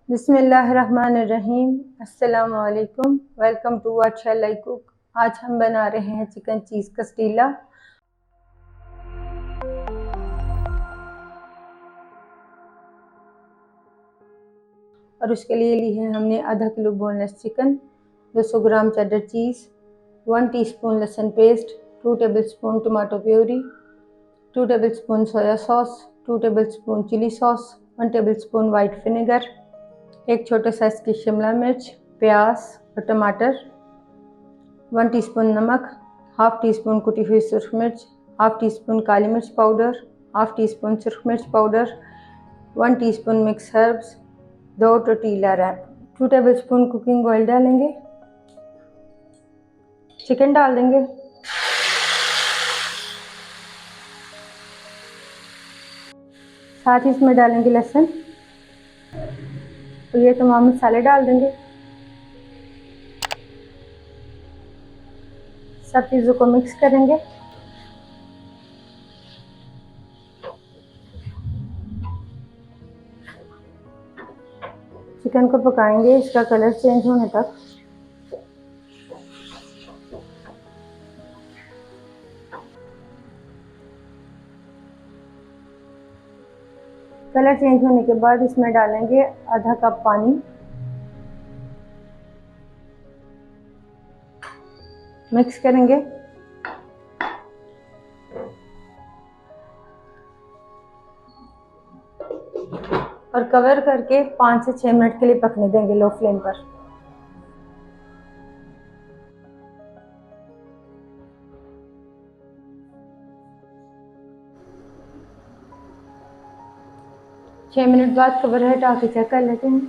बिस्मिल्लाहिर्रहमानिर्रहीम। अस्सलामु अलैकुम। Welcome to what shall I cook. आज हम बना रहे हैं चिकन चीज़ कस्टीला। और उसके लिए ली है हमने आधा kilo boneless chicken, 200 gram cheddar cheese, 1 teaspoon लहसुन paste, 2 tablespoon tomato puree, 2 tablespoon soya sauce, 2 tablespoon chilli sauce, 1 tablespoon white vinegar, एक छोटे साइज़ की शिमला मिर्च, प्याज और टमाटर, 1 टीस्पून नमक, हाफ़ टी स्पून कुटी हुई सुरख मिर्च, हाफ़ टी स्पून काली मिर्च पाउडर, हाफ़ टी स्पून सुरख मिर्च powder, 1 teaspoon mix herbs, 2 tortilla wrap, 2 tablespoon cooking oil डालेंगे, चिकन डाल देंगे, साथ ही इसमें डालेंगे लहसुन, तो ये तमाम मसाले डाल देंगे। सब चीज़ों को मिक्स करेंगे। चिकन को पकाएंगे इसका कलर चेंज होने तक। कलर चेंज होने के बाद इसमें डालेंगे आधा कप पानी, मिक्स करेंगे। और कवर करके 5 से 6 मिनट के लिए पकने देंगे लो फ्लेम पर। छह मिनट बाद कवर हटा के चेक कर लेते हैं।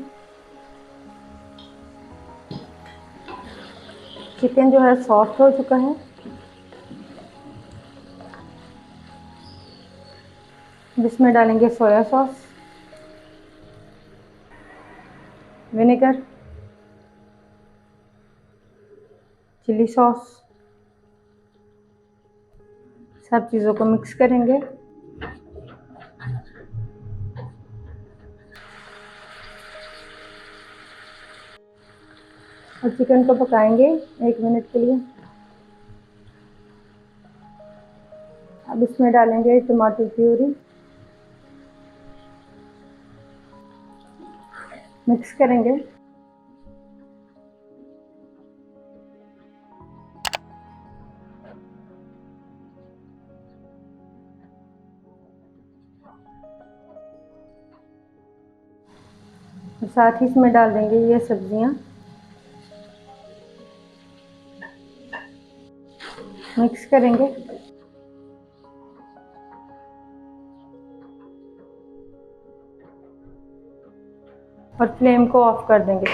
चिकन जो है सॉफ्ट हो चुका है। जिसमें डालेंगे soya sauce, vinegar, chilli sauce, सब चीज़ों को मिक्स करेंगे। और चिकन को पकाएंगे 1 मिनट के लिए। अब इसमें डालेंगे टमाटर प्यूरी, मिक्स करेंगे। और साथ ही इसमें डाल देंगे ये सब्जियां, मिक्स करेंगे। और फ्लेम को ऑफ कर देंगे।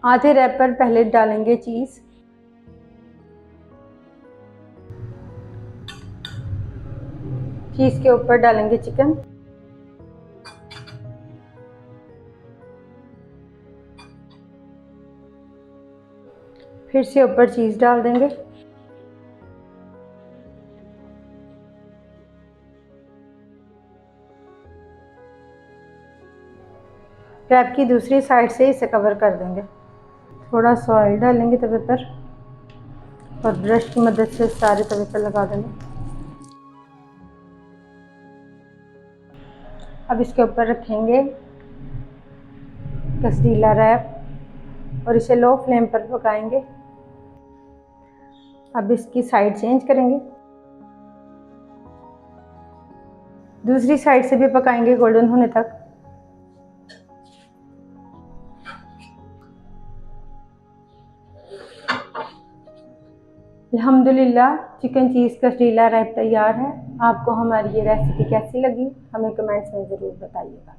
आधे रैप पर पहले डालेंगे चीज़, चीज़ के ऊपर डालेंगे चिकन, फिर से ऊपर चीज़ डाल देंगे। रैप की दूसरी साइड से इसे कवर कर देंगे। थोड़ा सा ऑयल डालेंगे तवे पर और ब्रश की मदद से सारे तवे पर लगा देंगे। अब इसके ऊपर रखेंगे कस्टीला रैप और इसे लो फ्लेम पर पकाएंगे। अब इसकी साइड चेंज करेंगे, दूसरी साइड से भी पकाएंगे गोल्डन होने तक। अल्हम्दुलिल्लाह चिकन चीज़ कस्टीला रैप तैयार है। आपको हमारी ये रेसिपी कैसी लगी हमें कमेंट्स में ज़रूर बताइएगा।